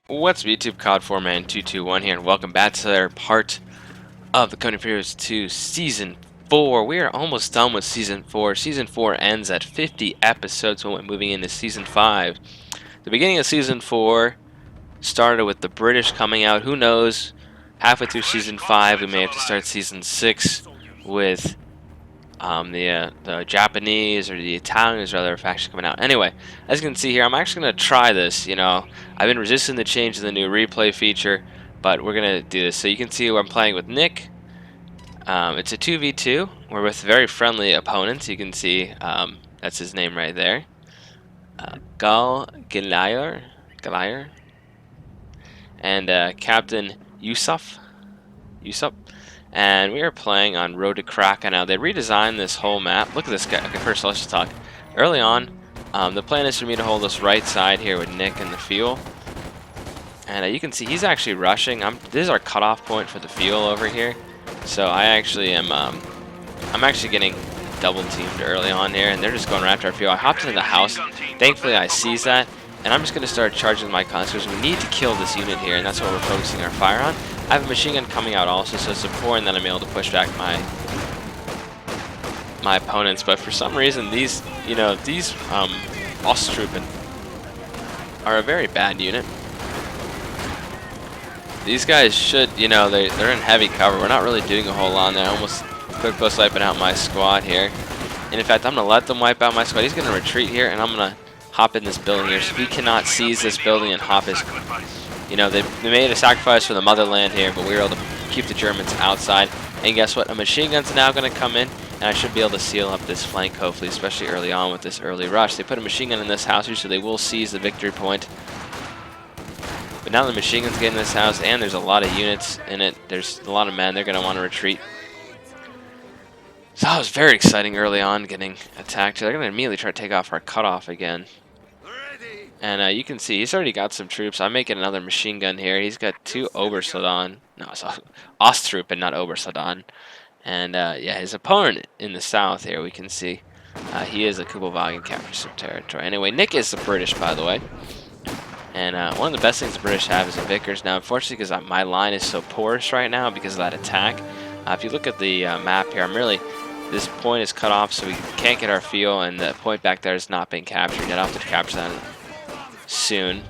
What's up, YouTube? COD4Man221 here, and welcome back to another part of the Code Heroes 2 Season 4. We are almost done with Season 4. Season 4 ends at 50 episodes when we're moving into Season 5. The beginning of Season 4 started with the British coming out. Who knows? Halfway through Season 5, we may have to start Season 6 with the Japanese or the Italians or other factions coming out. Anyway, as you can see here, I'm actually going to try this. I've been resisting the change to the new replay feature, but we're going to do this. So you can see I'm playing with Nick. It's a 2v2. We're with very friendly opponents. You can see that's his name right there. Galayer, and Captain Yusuf. And we are playing on Road to Kraken. Now, they redesigned this whole map. Look at this guy. Okay, first let's just talk. Early on, the plan is for me to hold this right side here with Nick and the fuel. And you can see he's actually rushing. This is our cutoff point for the fuel over here. So I actually am, I'm actually getting double teamed early on here, and they're just going right after our fuel. I hopped into the house. Thankfully, I seized that, and I'm just going to start charging my conscripts. We need to kill this unit here, and that's what we're focusing our fire on. I have a machine gun coming out also, so it's important that I'm able to push back my opponents. But for some reason, these Osttruppen are a very bad unit. These guys should, they're in heavy cover. We're not really doing a whole lot. They're almost quick both wiping out my squad here. And in fact, I'm going to let them wipe out my squad. He's going to retreat here, and I'm going to hop in this building here. So he cannot seize this building and hop his... They made a sacrifice for the motherland here, but we were able to keep the Germans outside. And guess what? A machine gun's now going to come in, and I should be able to seal up this flank, hopefully, especially early on with this early rush. They put a machine gun in this house here, so they will seize the victory point. But now the machine gun's getting in this house, and there's a lot of units in it. There's a lot of men. They're going to want to retreat. So that was very exciting early on, getting attacked. They're going to immediately try to take off our cutoff again. And you can see he's already got some troops. I'm making another machine gun here. He's got two Obersoldaten. No, it's Osttruppen, not Obersoldaten. And yeah, his opponent in the south here, we can see he is a Kubelwagen, captures some territory. Anyway, Nick is the British, by the way. And one of the best things the British have is a Vickers. Now, unfortunately, because my line is so porous right now because of that attack, if you look at the map here, this point is cut off, so we can't get our fuel, and the point back there is not being captured yet. I'll have to capture that soon.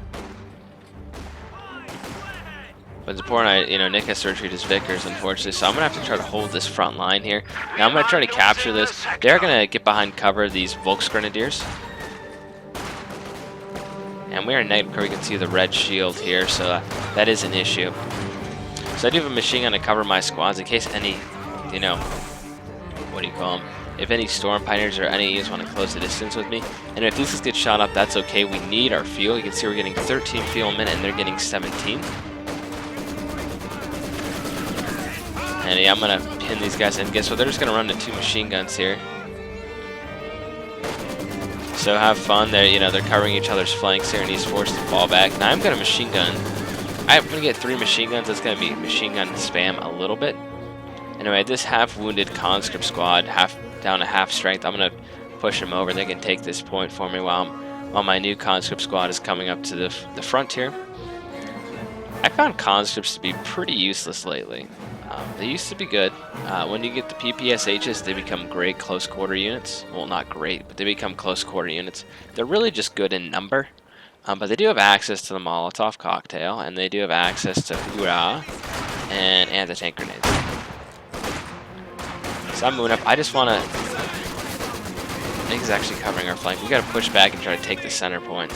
But it's important, Nick has to retreat his Vickers, unfortunately, so I'm going to have to try to hold this front line here. Now I'm going to try to capture this. They're going to get behind cover, these Volksgrenadiers. And we are in negative cover. You can see the red shield here, so that is an issue. So I do have a machine gun to cover my squads in case any, if any storm pioneers or any units want to close the distance with me. And if this gets shot up, that's okay. We need our fuel. You can see we're getting 13 fuel a minute, and they're getting 17. And yeah, I'm going to pin these guys in. Guess what? They're just going to run to two machine guns here. So have fun. They're covering each other's flanks here, and he's forced to fall back. Now I'm going to machine gun. I'm going to get 3 machine guns. That's going to be machine gun spam a little bit. Anyway, this half-wounded conscript squad, down to half strength, I'm going to push them over. They can take this point for me while my new conscript squad is coming up to the frontier. I found conscripts to be pretty useless lately. They used to be good. When you get the PPSHs, they become great close-quarter units. Well, not great, but they become close-quarter units. They're really just good in number. But they do have access to the Molotov cocktail, and they do have access to Wehr and anti-tank grenades. So I'm moving up. I just want to... Nick is actually covering our flank. We got to push back and try to take the center point.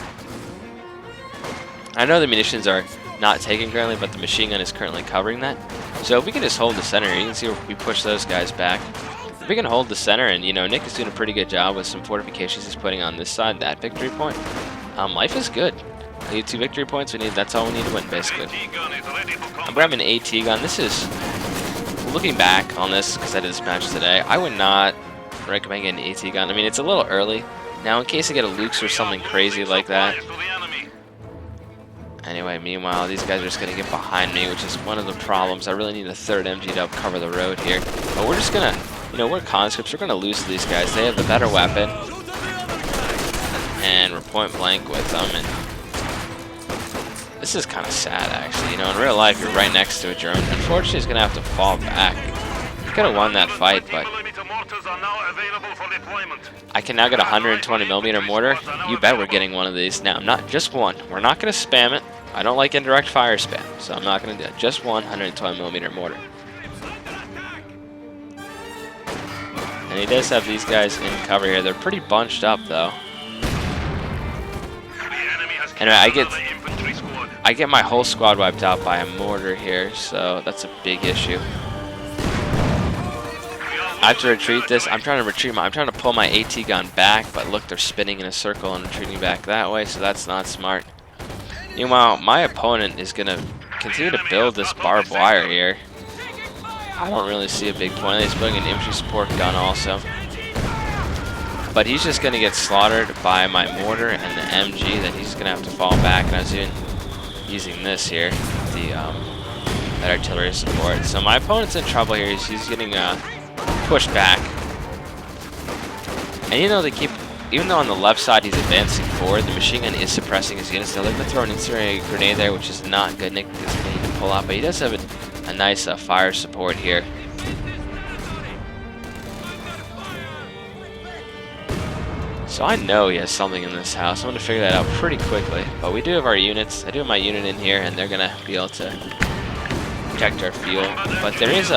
I know the munitions are not taken currently, but the machine gun is currently covering that. So if we can just hold the center, you can see we push those guys back. If we can hold the center, and Nick is doing a pretty good job with some fortifications he's putting on this side, that victory point. Life is good. We need 2 victory points. That's all we need to win, basically. I'm grabbing an AT gun. This is... Looking back on this, because I did this match today, I would not recommend getting an AT gun. I mean, it's a little early. Now, in case I get a Luke's or something crazy like that. Anyway, meanwhile, these guys are just going to get behind me, which is one of the problems. I really need a 3rd MG to help cover the road here. But we're just going to, we're conscripts. We're going to lose to these guys. They have the better weapon. And we're point blank with them. And This is kind of sad, actually. You know, in real life, you're right next to a German. Unfortunately, he's going to have to fall back. He could have won that fight, but I can now get a 120mm mortar. You bet we're getting one of these now. Not just one. We're not going to spam it. I don't like indirect fire spam, so I'm not going to do it. Just one 120mm mortar. And he does have these guys in cover here. They're pretty bunched up, though. Anyway, I get my whole squad wiped out by a mortar here, so that's a big issue. I have to retreat this. I'm trying to pull my AT gun back, but look, they're spinning in a circle and retreating back that way, so that's not smart. Meanwhile, my opponent is going to continue to build this barbed wire here. I don't really see a big point. He's building an infantry support gun also. But he's just going to get slaughtered by my mortar and the MG, then he's going to have to fall back. And I was using this here, that artillery support. So my opponent's in trouble here. He's getting pushed back. And you know, even though on the left side he's advancing forward, the machine gun is suppressing his units. They're going to throw an incendiary grenade there, which is not good. Nick is going to need to pull out, but he does have a nice fire support here. So I know he has something in this house. I'm going to figure that out pretty quickly. But we do have our units. I do have my unit in here, and they're going to be able to protect our fuel. But there's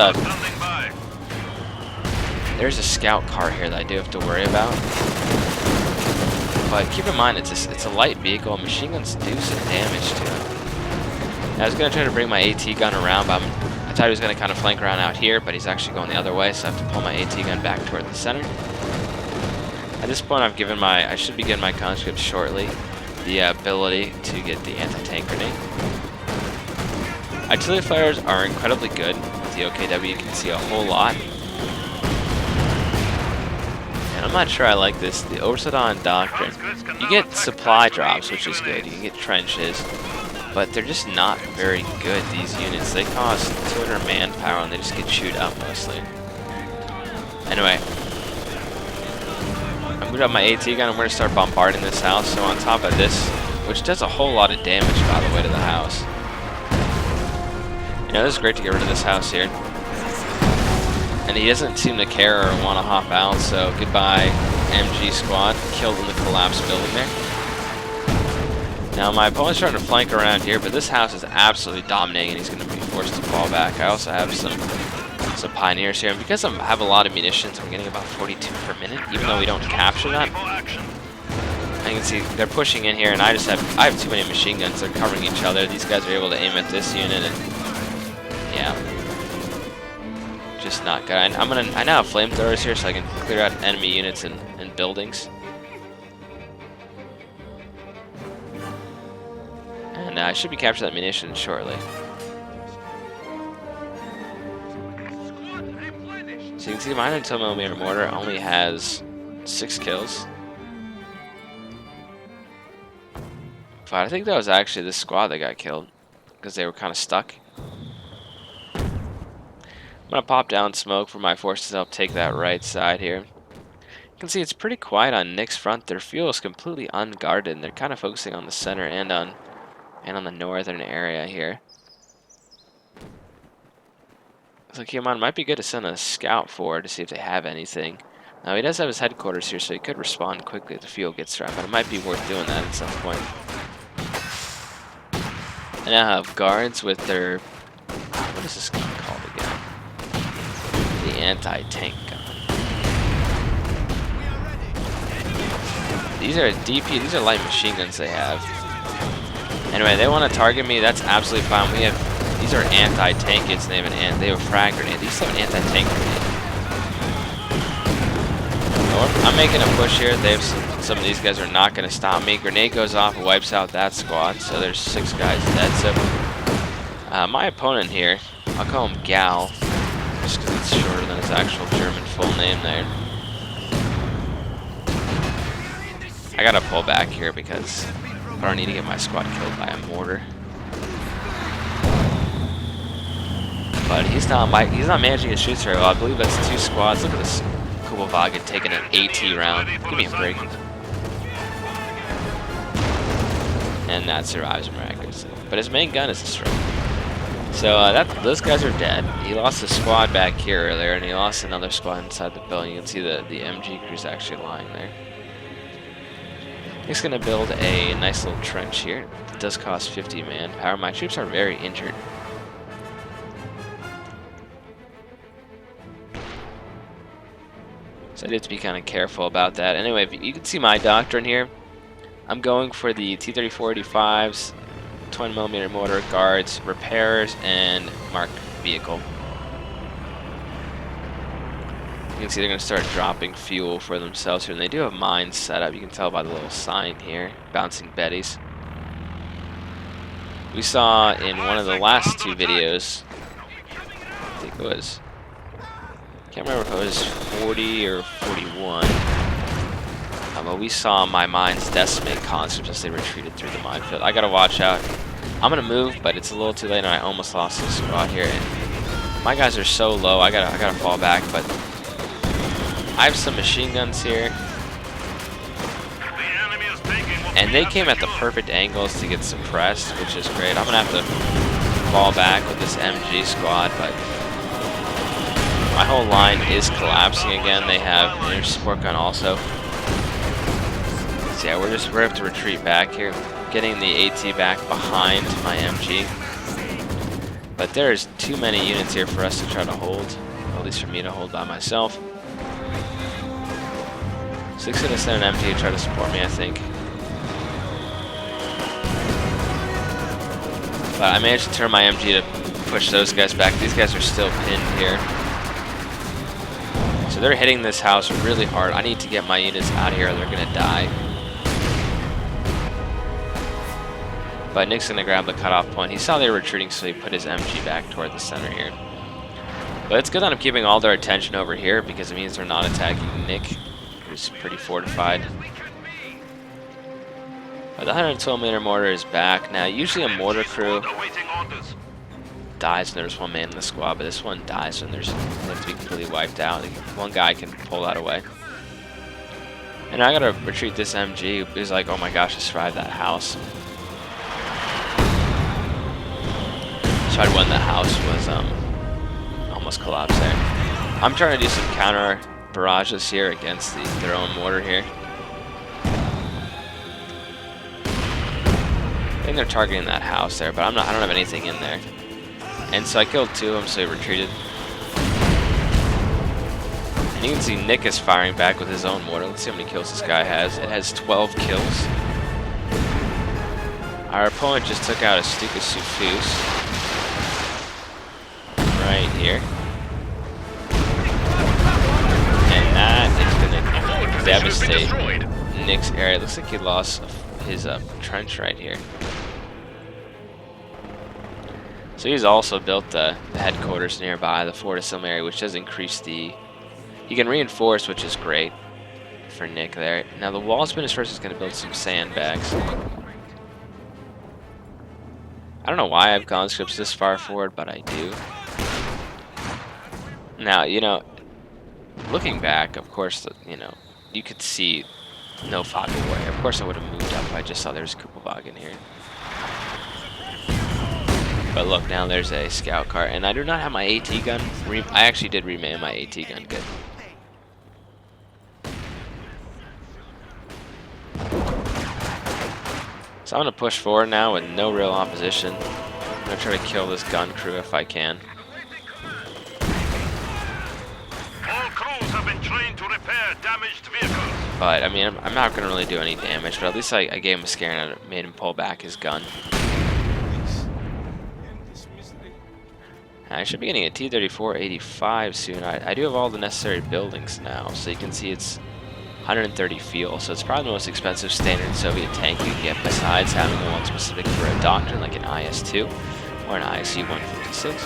a scout car here that I do have to worry about. But keep in mind, it's a light vehicle. Machine guns do some damage to it. I was going to try to bring my AT gun around, but I thought he was going to kind of flank around out here, but he's actually going the other way, so I have to pull my AT gun back toward the center. At this point, I should be getting my conscript shortly, the ability to get the anti-tank grenade. Artillery fires are incredibly good. With the OKW, you can see a whole lot. And I'm not sure I like this, the Oversedan Doctrine. You get supply drops, which is good. You can get trenches. But they're just not very good, these units. They cost 200 manpower and they just get chewed up mostly. Anyway, I'm moving up my AT gun and we're going to start bombarding this house. So on top of this, which does a whole lot of damage, by the way, to the house. You know, this is great to get rid of this house here. And he doesn't seem to care or want to hop out, so goodbye MG squad. Killed in the collapsed building there. Now my opponent's trying to flank around here, but this house is absolutely dominating and he's going to be forced to fall back. I also have some pioneers here, and because I have a lot of munitions, I'm getting about 42 per minute, even though we don't capture that. And you can see they're pushing in here, and I have too many machine guns. They're covering each other. These guys are able to aim at this unit, and yeah, just not good. I now have flamethrowers here, so I can clear out enemy units and buildings. And I should be capturing that munition shortly. So you can see my 110mm mortar only has 6 kills. But I think that was actually this squad that got killed, because they were kind of stuck. I'm going to pop down smoke for my forces to help take that right side here. You can see it's pretty quiet on Nick's front. Their fuel is completely unguarded, and they're kind of focusing on the center and on the northern area here. So Kiamon might be good to send a scout forward to see if they have anything. Now he does have his headquarters here, so he could respond quickly if the fuel gets strapped, but it might be worth doing that at some point. I now have guards with their... what is this gun called again? The anti-tank gun. These are DP, these are light machine guns they have. Anyway, they want to target me, that's absolutely fine. These are anti-tank kits, and they have a frag grenade. These have an anti-tank grenade. I'm making a push here. Some of these guys are not going to stop me. Grenade goes off, wipes out that squad. So there's 6 guys dead. So my opponent here, I'll call him Gal, just because it's shorter than his actual German full name there. I gotta pull back here because I don't need to get my squad killed by a mortar. But he's not managing his shoots very well. I believe that's 2 squads. Look at this Kubovaga taking an AT round. Give me a break. and that survives miraculously. But his main gun is destroyed. So those guys are dead. He lost a squad back here earlier, and he lost another squad inside the building. You can see the MG crew's actually lying there. He's going to build a nice little trench here. It does cost 50 manpower. My troops are very injured. So I need to be kind of careful about that. Anyway, you can see my doctrine here. I'm going for the T-34-85s, 20mm mortar, guards, repairs, and marked vehicle. You can see they're going to start dropping fuel for themselves here, and they do have mines set up. You can tell by the little sign here, bouncing Bettys. We saw in one of the last two videos, I think it was, can't remember if it was 40 or 41, but we saw my mines decimate conscripts as they retreated through the minefield. I gotta watch out. I'm gonna move, but it's a little too late, and I almost lost this squad here. And my guys are so low, I gotta fall back, but I have some machine guns here, and they came at the perfect angles to get suppressed, which is great. I'm gonna have to fall back with this MG squad, but my whole line is collapsing again. They have an air support gun also. So yeah, we're gonna have to retreat back here, getting the AT back behind my MG. But there's too many units here for us to try to hold, at least for me to hold by myself. So he's gonna send an MG to try to support me, I think. But I managed to turn my MG to push those guys back. These guys are still pinned here. So they're hitting this house really hard. I need to get my units out of here or they're gonna die. But Nick's gonna grab the cutoff point. He saw they were retreating, so he put his MG back toward the center here. But it's good that I'm keeping all their attention over here because it means they're not attacking Nick, who's pretty fortified. But the 112mm mortar is back. Now, usually a mortar crew dies when there's one man in the squad, but this one dies when there's left to be completely wiped out. One guy can pull that away. And I gotta retreat this MG. He's like, oh my gosh, I survived that house. Tried when the house was almost collapsed there. I'm trying to do some counter barrages here against their own mortar here. I think they're targeting that house there, but I don't have anything in there. And so I killed two of them, so he retreated. And you can see Nick is firing back with his own mortar. Let's see how many kills this guy has. It has 12 kills. Our opponent just took out a Stuka Sufus right here. And that is going to devastate Nick's area. It looks like he lost his trench right here. So he's also built the headquarters nearby, the Fort Assembly area, which does increase the... He can reinforce, which is great for Nick there. Now the wall spinners first is going to build some sandbags. I don't know why I have conscripts this far forward, but I do. Now, you know, looking back, of course, you know, you could see no fog of war. Of course I would have moved up if I just saw there was Kupelwagen here. But look, now there's a scout car, and I do not have my AT gun. I actually did reman my AT gun good. So I'm going to push forward now with no real opposition. I'm going to try to kill this gun crew if I can. All crews have been trained to repair damaged vehicles. But, I mean, I'm not going to really do any damage, but at least I gave him a scare and I made him pull back his gun. I should be getting a T-34-85 soon. I do have all the necessary buildings now, so you can see it's 130 fuel, so it's probably the most expensive standard Soviet tank you can get besides having the one specific for a doctrine like an IS-2 or an ISU-156. The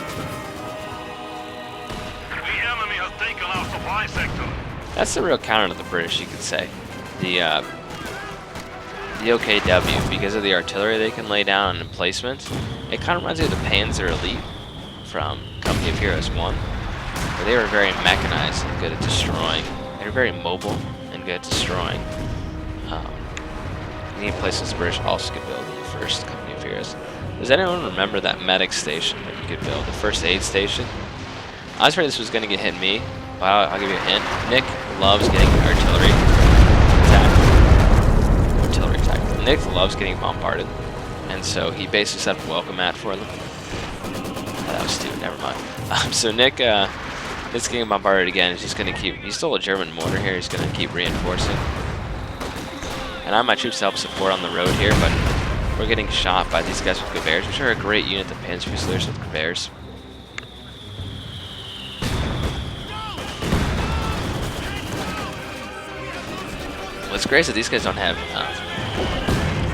enemy has taken our supply sector. That's the real counter to the British, you could say. The OKW, because of the artillery they can lay down and emplacement, it kind of reminds me of the Panzer Elite from Company of Heroes 1, where they were very mechanized and good at destroying. They were very mobile and good at destroying. Any places the British also could build for first Company of Heroes. Does anyone remember that medic station that you could build? The first aid station? I was afraid this was going to get hit me, but I'll give you a hint. Nick loves getting artillery attacked. Artillery attack. Nick loves getting bombarded, and so he basically set up a welcome mat for them. Oh, that was stupid. Never mind. So Nick is getting bombarded again. He's just going to keep. He's still a German mortar here. He's going to keep reinforcing. And I have my troops to help support on the road here, but we're getting shot by these guys with Gewehrs, which are a great unit that pins Fusiliers with Gewehrs. What's great is that these guys don't have.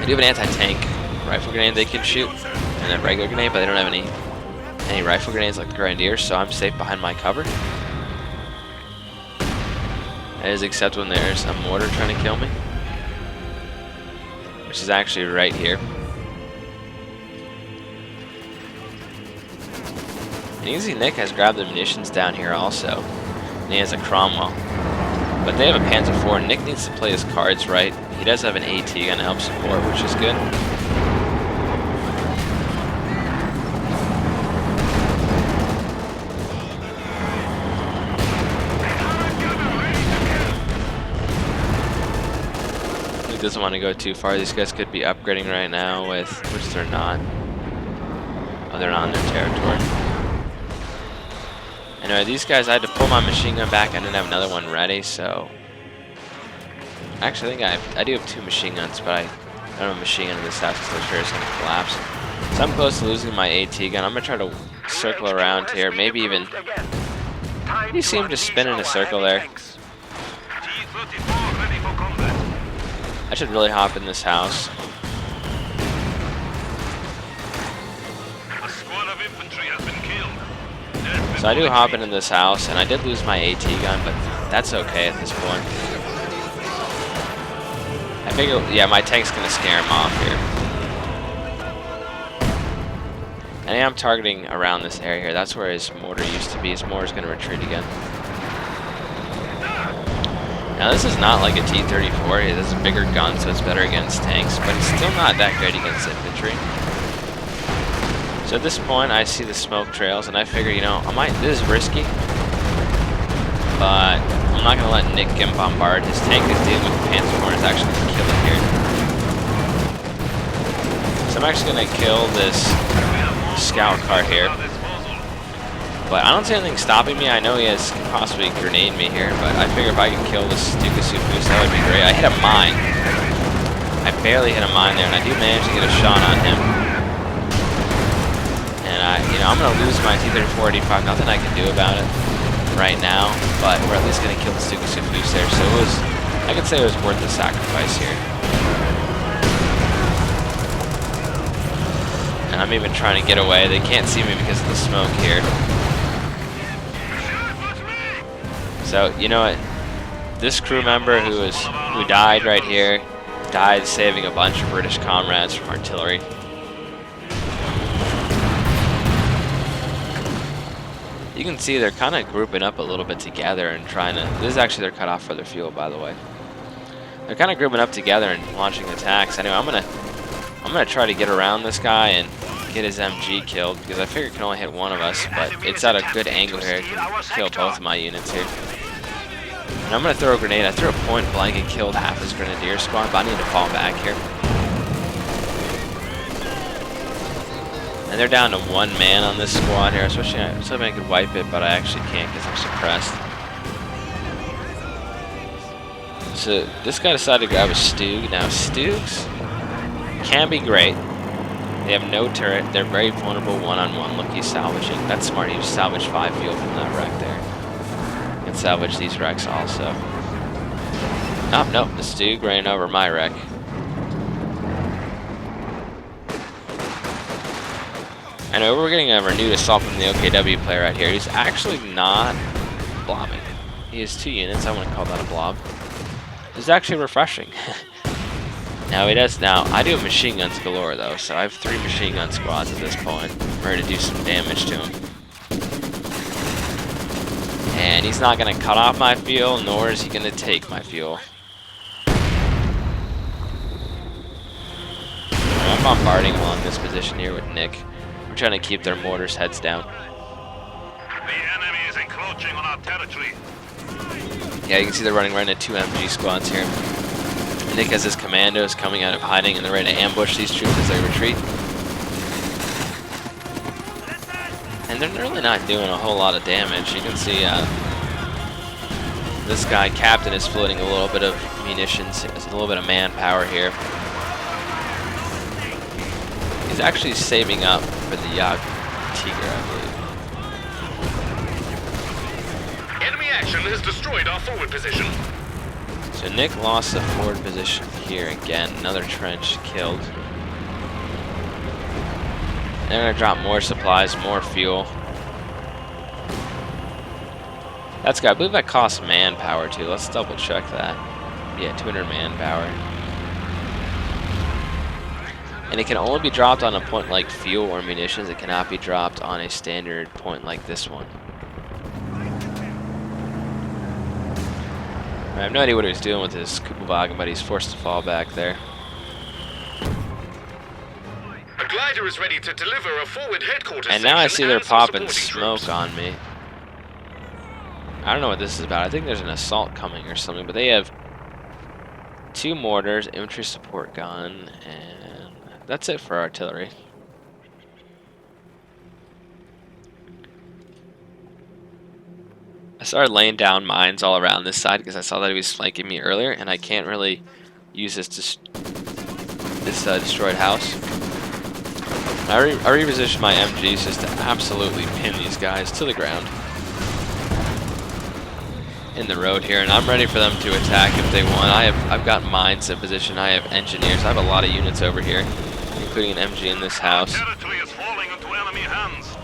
They do have an anti-tank rifle grenade they can shoot, and a regular grenade, but they don't have any rifle grenades like the Grenadiers, so I'm safe behind my cover. That is except when there's a mortar trying to kill me, which is actually right here. And you can see Nick has grabbed the munitions down here also, and he has a Cromwell. But they have a Panzer IV. Nick needs to play his cards right. He does have an AT gun to help support, which is good. He doesn't want to go too far. These guys could be upgrading right now with, which they're not. Oh, they're not in their territory. Anyway, these guys, I had to pull my machine gun back. I didn't have another one ready, so... Actually, I think I do have 2 machine guns, but I don't have a machine gun in this house because I'm sure it's going to collapse. So I'm close to losing my AT gun. I'm going to try to circle around here, maybe even... You see him just spin in a circle there. I should really hop in this house. So I do hop into this house, and I did lose my AT gun, but that's okay at this point. I figure, yeah, my tank's gonna scare him off here. And I am targeting around this area here. That's where his mortar used to be. His mortar's gonna retreat again. Now this is not like a T-34. It has a bigger gun, so it's better against tanks, but it's still not that great against infantry. So at this point, I see the smoke trails, and I figure, you know, this is risky, but I'm not going to let Nick get bombarded. His tank is dealing with the Panzer IV, and it's actually going to kill it here. So I'm actually going to kill this scout car here. But I don't see anything stopping me. I know he has possibly grenade me here, but I figure if I can kill this Duke of Sufus, that would be great. I hit a mine. I barely hit a mine there, and I do manage to get a shot on him. You know, I'm going to lose my T-34-85. Nothing I can do about it right now, but we're at least going to kill the Duke of Sufus there. So it was, I could say it was worth the sacrifice here. And I'm even trying to get away. They can't see me because of the smoke here. So, you know what? This crew member who died right here, died saving a bunch of British comrades from artillery. You can see they're kind of grouping up a little bit together and trying to... This is actually their cutoff for their fuel, by the way. They're kind of grouping up together and launching attacks. Anyway, I'm gonna try to get around this guy and get his MG killed, because I figure it can only hit one of us, but it's at a good angle here. It can kill both of my units here. And I'm gonna throw a grenade. I threw a point blank and killed half his grenadier squad, but I need to fall back here. And they're down to 1 man on this squad here. Especially, I was hoping I could wipe it, but I actually can't because I'm suppressed. So this guy decided to grab a Stug. Now Stugs can be great. They have no turret. They're very vulnerable one-on-one. Look, he's salvaging. That's smart. He just salvaged 5 fuel from that wreck there. You can salvage these wrecks also. Oh, no. The Stug ran over my wreck. I know we're getting a renewed assault from the OKW player right here. He's actually not blobbing. He has 2 units. I wouldn't call that a blob. It's actually refreshing. Now he does. Now I do have machine guns galore though, so I have 3 machine gun squads at this point. I'm ready to do some damage to him. And he's not going to cut off my fuel, nor is he going to take my fuel. I'm bombarding along this position here with Nick. We're trying to keep their mortars heads down. The enemy is encroaching on our territory. Yeah, you can see they're running right into 2 MG squads here. Nick has his commandos coming out of hiding, and they're ready to ambush these troops as they retreat. And they're really not doing a whole lot of damage. You can see this guy, Captain, is floating a little bit of munitions. There's a little bit of manpower here. He's actually saving up for the Yak Tiger, I believe. Enemy action has destroyed our forward position. So Nick lost the forward position here again. Another trench killed. They're going to drop more supplies, more fuel. That's good. I believe that costs manpower too. Let's double check that. Yeah, 200 manpower. And it can only be dropped on a point like fuel or munitions. It cannot be dropped on a standard point like this one. I have no idea what he was doing with his Kugelwagen, but he's forced to fall back there. A glider is ready to deliver a forward headquarters. And now I see they're and some popping supporting smoke troops. on me. I don't know what this is about. I think there's an assault coming or something, but they have 2 mortars, infantry support gun, and that's it for artillery. I started laying down mines all around this side because I saw that he was flanking me earlier, and I can't really use this destroyed house. I repositioned my MGs just to absolutely pin these guys to the ground in the road here, and I'm ready for them to attack if they want. I've got mines in position. I have engineers. I have a lot of units over here, including an MG in this house. Territory is falling into enemy hands.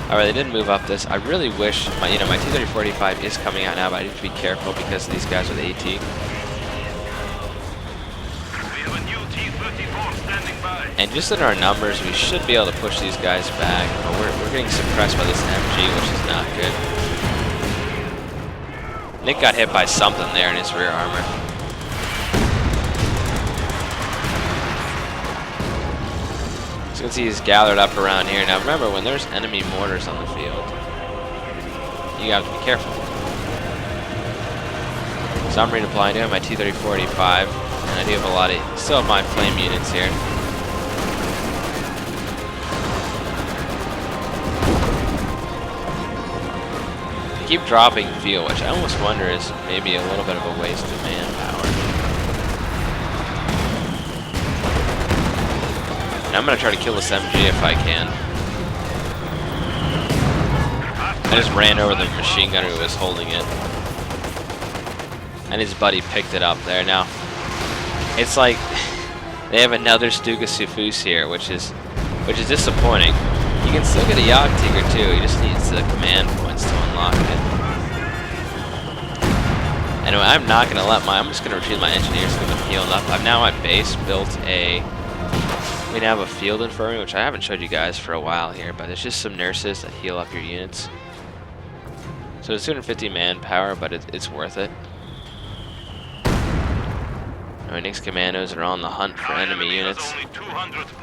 Alright, they didn't move up this. I really wish my T-34 is coming out now, but I need to be careful because of these guys with AT. We have a new T-34 standing by. And just in our numbers, we should be able to push these guys back, but we're getting suppressed by this MG, which is not good. Nick got hit by something there in his rear armor. As you can see, he's gathered up around here. Now remember, when there's enemy mortars on the field, you have to be careful. So I'm redeploying. I do have my T-34, and I do have a lot of, still have my flame units here. They keep dropping fuel, which I almost wonder is maybe a little bit of a waste of manpower. I'm gonna try to kill this MG if I can. I just ran over the machine gunner who was holding it, and his buddy picked it up there. Now, it's like they have another Stuka Sufus here, which is disappointing. You can still get a Jagdtiger too. He just needs the command points to unlock it. Anyway, I'm not gonna let I'm just gonna retreat my engineers to them healing up. I've now at base built a. We now have a field infirmary, which I haven't showed you guys for a while here, but it's just some nurses that heal up your units. So it's 250 manpower, but it's worth it. Our Nick's commandos are on the hunt for enemy units.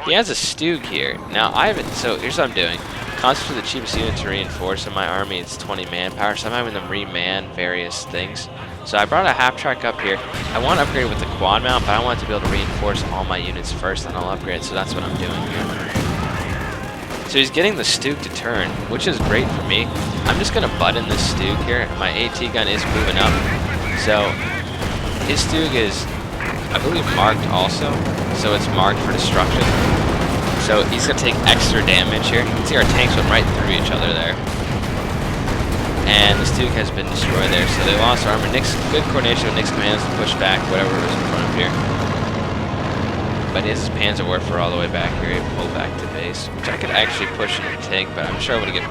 He has a Stug here. Now I haven't. So here's what I'm doing. Constantly the cheapest unit to reinforce in my army. It's 20 manpower, so I'm having them reman various things. So I brought a half track up here. I want to upgrade with the quad mount, but I want to be able to reinforce all my units first, then I'll upgrade. So that's what I'm doing here. So he's getting the Stug to turn, which is great for me. I'm just gonna butt in this Stug here. My AT gun is moving up, so his Stug is, I believe, marked also. So it's marked for destruction. So he's gonna take extra damage here. You can see our tanks went right through each other there. And the Stug has been destroyed there, so they lost armor. Nick's good coordination with Nick's commands to push back whatever was in front of here. But his Panzerwerfer all the way back here, he pulled back to base, which I could actually push and take, but I'm sure I would get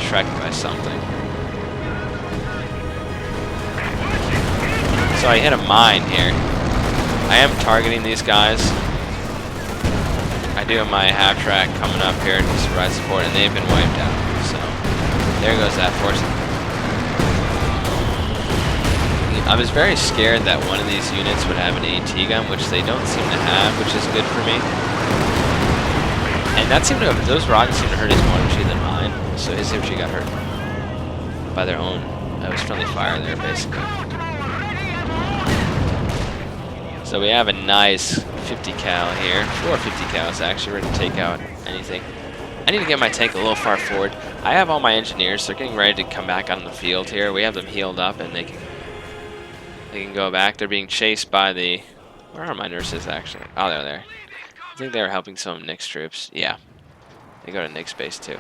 shreked by something. So I hit a mine here. I am targeting these guys. I do have my half track coming up here to provide support, and they've been wiped out. So there goes that force. I was very scared that one of these units would have an AT gun, which they don't seem to have, which is good for me. And that seemed to have, those rockets seemed to hurt his mortar machine than mine. So his infantry got hurt by their own. It was friendly fire there, basically. So we have a nice 50 cal here. 4 50 cals actually, ready to take out anything. I need to get my tank a little far forward. I have all my engineers. They're getting ready to come back on the field here. We have them healed up, and they can go back. They're being chased by the... Where are my nurses, actually? Oh, they're there. I think they were helping some of Nick's troops. Yeah. They go to Nick's base, too.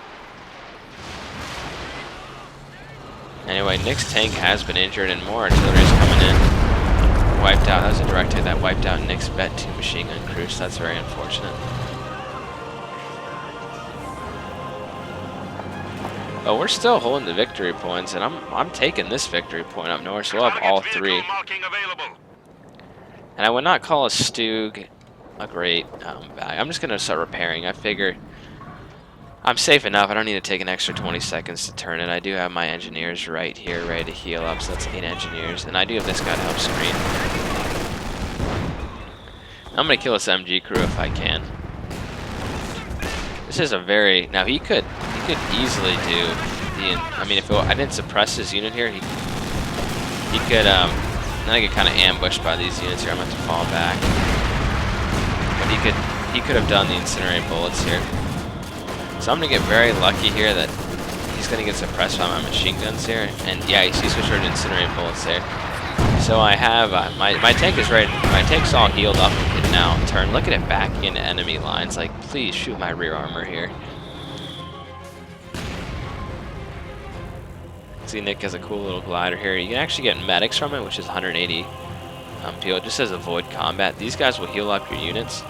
Anyway, Nick's tank has been injured, and more artillery is coming in. Wiped out. That was a direct hit that wiped out Nick's Vet 2 machine gun crew, so that's very unfortunate. But we're still holding the victory points, and I'm taking this victory point up north, so we'll have all 3. And I would not call a Stug a great bag. I'm just going to start repairing. I figure I'm safe enough. I don't need to take an extra 20 seconds to turn it. I do have my engineers right here ready to heal up, so that's 8 engineers. And I do have this guy to help screen. I'm going to kill this MG crew if I can. This is a very... Now, he could easily do the... I mean, if I didn't suppress his unit here, he could... then I get kind of ambushed by these units here. I'm going to have to fall back. But he could have done the incinerate bullets here. So I'm going to get very lucky here that he's going to get suppressed by my machine guns here. And yeah, you see switch over to incinerate bullets there. So I have... my tank is ready. My tank's all healed up and can now turn. Look at it back into enemy lines. Like, please shoot my rear armor here. See, Nick has a cool little glider here. You can actually get medics from it, which is 180 PO. It just says avoid combat. These guys will heal up your units.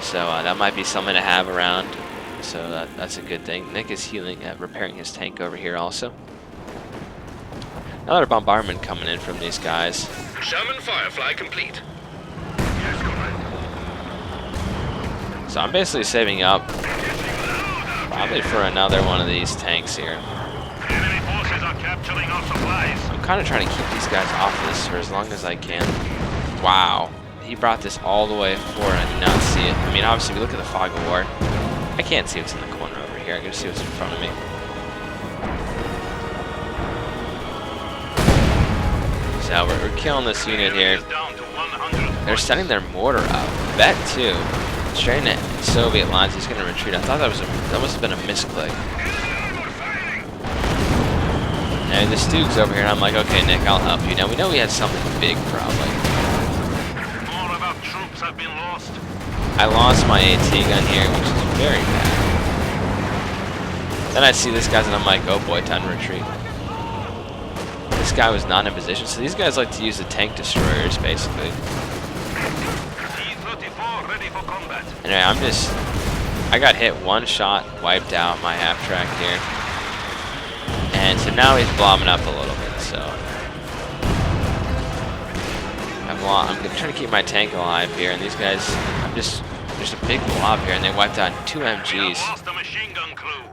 So that might be something to have around. So that's a good thing. Nick is healing, repairing his tank over here also. Another bombardment coming in from these guys. Sherman Firefly complete. So I'm basically saving up probably for another one of these tanks here. Enemy forces are capturing our supplies. I'm kind of trying to keep these guys off this for as long as I can. Wow. He brought this all the way forward and I did not see it. I mean, obviously, if you look at the fog of war, I can't see what's in the corner over here. I can see what's in front of me. So we're killing this unit here. They're sending their mortar up. Vet 2. Straight into Soviet lines. He's going to retreat. I thought that must have been a misclick. And the Stug's over here, and I'm like, okay, Nick, I'll help you. Now, we know we had something big, probably. More of our troops have been lost. I lost my AT gun here, which is very bad. Then I see this guy, and I'm like, oh boy, time to retreat. This guy was not in position, so these guys like to use the tank destroyers, basically. T-34 ready for combat. Anyway, I got hit one shot, wiped out my half track here. And so now he's blobbing up a little bit, so I'm trying to keep my tank alive here, and these guys, there's a big blob here, and they wiped out 2 MGs. Lost the machine gun crew.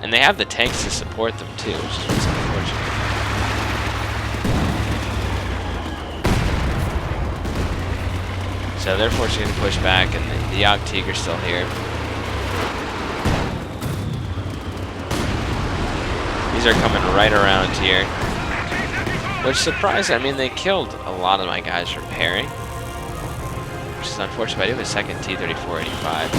And they have the tanks to support them too, which is what's unfortunate. So they're fortunate to push back, and the Yog Tiger's still here. These are coming right around here. Which surprised, I mean, they killed a lot of my guys repairing. Which is unfortunate, but I do have a second T-34-85.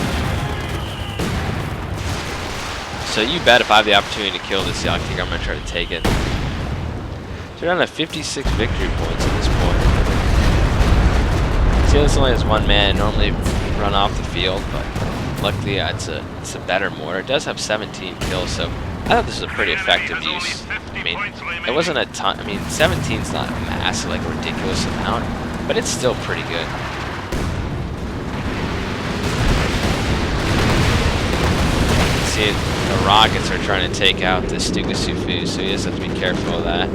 So you bet if I have the opportunity to kill this Yog Tiger, I'm going to try to take it. So we're down to 56 victory points at this point. See, this only has 1 man. Normally run off the field, but luckily it's a better mortar. It does have 17 kills, so I thought this was a pretty effective use. I mean, it wasn't a ton. I mean, 17's not massive, like a ridiculous amount, but it's still pretty good. See, the rockets are trying to take out the Stugasufu, so he does have to be careful of that.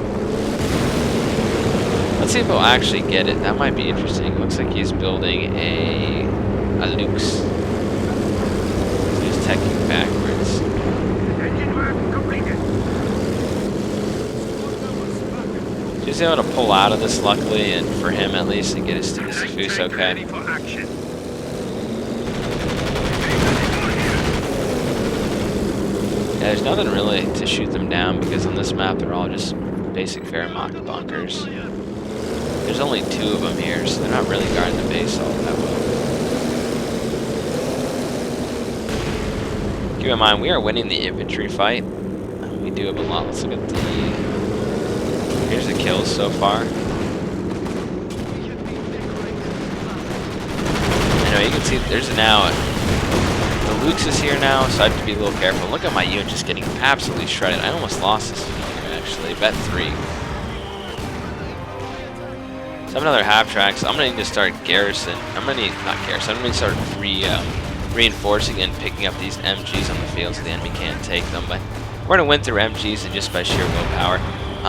Let's see if he'll actually get it. That might be interesting. It looks like he's building a Lux. So he's teching backwards. He's able to pull out of this, luckily, and for him at least, and get his Diffuse okay. Ready for action. Yeah, there's nothing really to shoot them down because on this map they're all just basic Wehrmacht bunkers. There's only 2 of them here, so they're not really guarding the base all that well. Keep in mind, we are winning the infantry fight. We do have a lot. Let's look at the... Here's the kills so far. You know, you can see there's now... The Lukes is here now, so I have to be a little careful. Look at my unit just getting absolutely shredded. I almost lost this unit, actually. Bet 3. So I have another half track, so I'm going to need to start garrison. I'm going to need... Not garrison. I'm going to start reinforcing and picking up these MGs on the field so the enemy can't take them. But we're going to win through MGs and just by sheer willpower.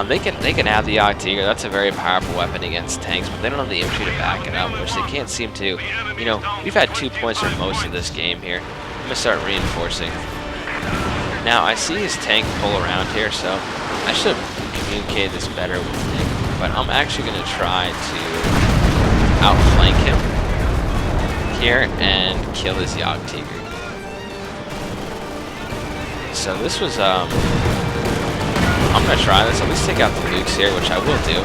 They can have the Tiger. That's a very powerful weapon against tanks, but they don't have the infantry to back it up, which they can't seem to. You know, we've had 2 points for most of this game here. I'm going to start reinforcing. Now, I see his tank pull around here, so I should have communicated this better with Nick, but I'm actually going to try to outflank him here and kill his Tiger. So this was, I'm going to try this. At least take out the Lukes here, which I will do.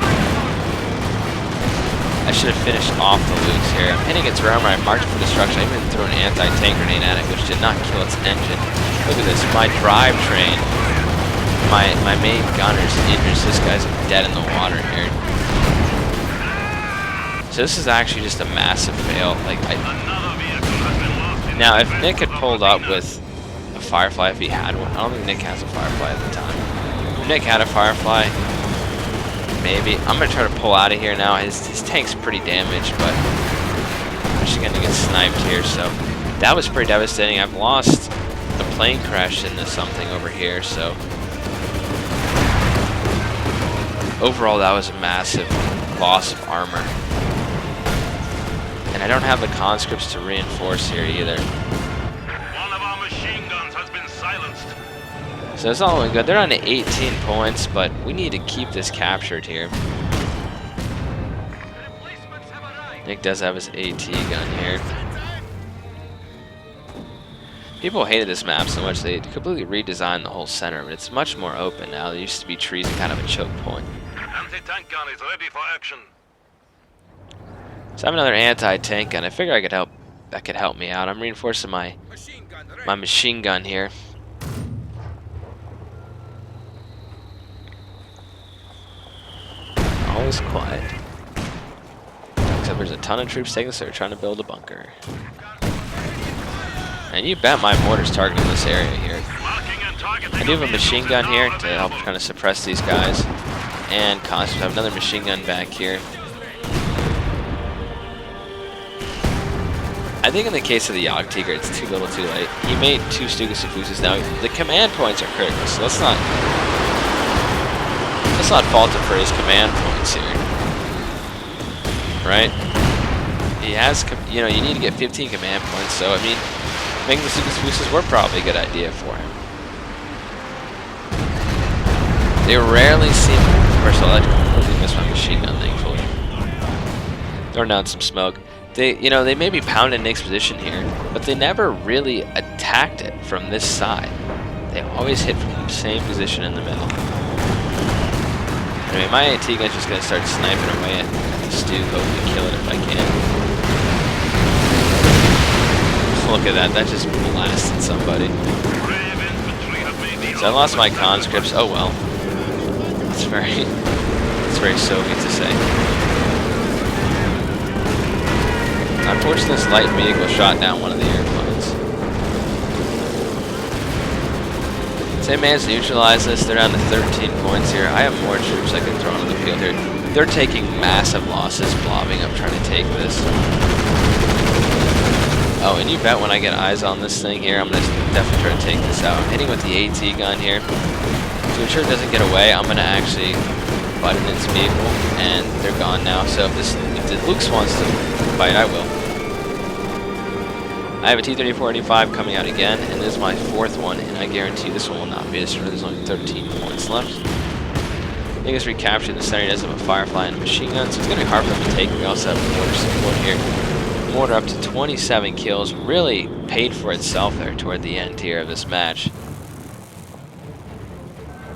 I should have finished off the Lukes here. I'm hitting its armor. I marked for destruction. I even threw an anti-tank grenade at it, which did not kill its engine. Look at this. My drivetrain, my main gunner's injured. This guy's dead in the water here. So this is actually just a massive fail. Like, now, if Nick had pulled up with a Firefly, if he had one, I don't think Nick has a Firefly at the time. If Nick had a Firefly, maybe. I'm going to try to pull out of here now. His tank's pretty damaged, but I'm actually going to get sniped here. So that was pretty devastating. I've lost a plane crash into something over here. So overall, that was a massive loss of armor. And I don't have the conscripts to reinforce here either. One of our machine guns has been silenced. So it's all good. They're on to 18 points, but we need to keep this captured here. Nick does have his AT gun here. People hated this map so much they completely redesigned the whole center, but it's much more open now. There used to be trees and kind of a choke point. Anti-tank gun is ready for action. So I have another anti-tank gun. I figure that could help me out. I'm reinforcing my machine gun here. All is quiet. Except there's a ton of troops taking this, so they're trying to build a bunker. And you bet my mortar's targeting this area here. I do have a machine gun here to help kind of suppress these guys. And conscripts. I have another machine gun back here. I think in the case of the Tiger, it's too little too late. He made 2 Diffuses now. The command points are critical, so let's not fault him for his command points here. Right? He has, you know, you need to get 15 command points, so I mean, making the Diffuses were probably a good idea for him. They rarely seem, first of all, I completely missed my machine gun, thankfully. Throwing down some smoke. They maybe pounded Nick's position here, but they never really attacked it from this side. They always hit from the same position in the middle. Anyway, my AT gun's just gonna start sniping away at the stew, hoping to kill it if I can. Look at that, that just blasted somebody. So I lost my conscripts. Oh well. It's very Soviet to say. Unfortunately, this light vehicle shot down one of the airplanes. So they managed to neutralize this. They're down to 13 points here. I have more troops I can throw onto the field here. They're taking massive losses, blobbing up trying to take this. Oh, and you bet when I get eyes on this thing here, I'm going to definitely try to take this out. I'm hitting with the AT gun here. To ensure it doesn't get away, I'm going to actually butt in its vehicle, and they're gone now. So if the Lukes wants to fight, I will. I have a T-34 coming out again, and this is my 4th one, and I guarantee this one will not be destroyed. There's only 13 points left. He has recaptured the center. He does have a Firefly and a machine gun, so it's going to be hard for him to take. We also have mortar support here. Mortar up to 27 kills. Really paid for itself there toward the end here of this match.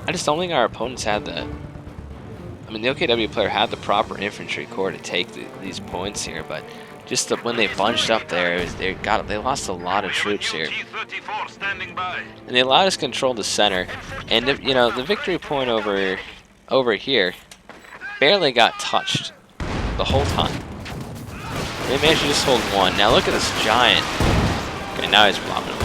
I just don't think our opponents had the... I mean, the OKW player had the proper infantry corps to take these points here, but just when they bunched up there, they lost a lot of troops here. T-34 standing by. And they allowed us to control the center. And, you know, the victory point over here barely got touched the whole time. They managed to just hold one. Now look at this giant. Okay, now he's blocking him.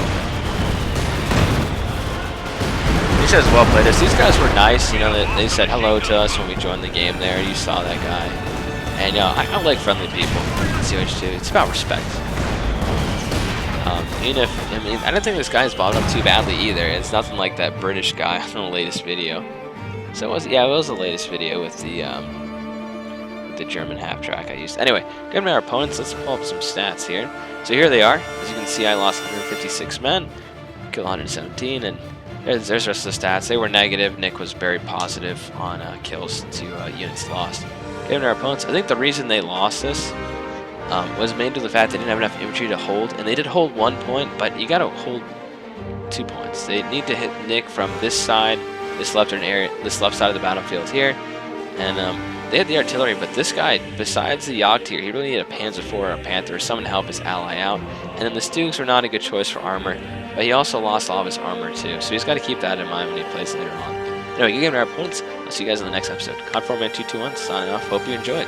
He says well played us. These guys were nice, you know, they said hello to us when we joined the game there. You saw that guy. And I like friendly people in COH 2. It's about respect. Even if, I mean, I don't think this guy's bothered up too badly either. It's nothing like that British guy on the latest video. So it was, yeah, it was the latest video with the German half track I used. Anyway, good to our opponents. Let's pull up some stats here. So here they are. As you can see, I lost 156 men, killed 117, and there's the rest of the stats. They were negative. Nick was very positive on kills to units lost. Given our opponents, I think the reason they lost this was mainly to the fact they didn't have enough infantry to hold, and they did hold 1 point, but you got to hold 2 points. They need to hit Nick from this side, this left side of the battlefield here, and they had the artillery, but this guy, besides the Jagdtier, he really needed a Panzer IV or a Panther or someone to help his ally out. And then the Stugs were not a good choice for armor, but he also lost all of his armor too, so he's got to keep that in mind when he plays later on. Anyway, good game to our opponents. I'll see you guys in the next episode. Conforman 221 signing off. Hope you enjoyed.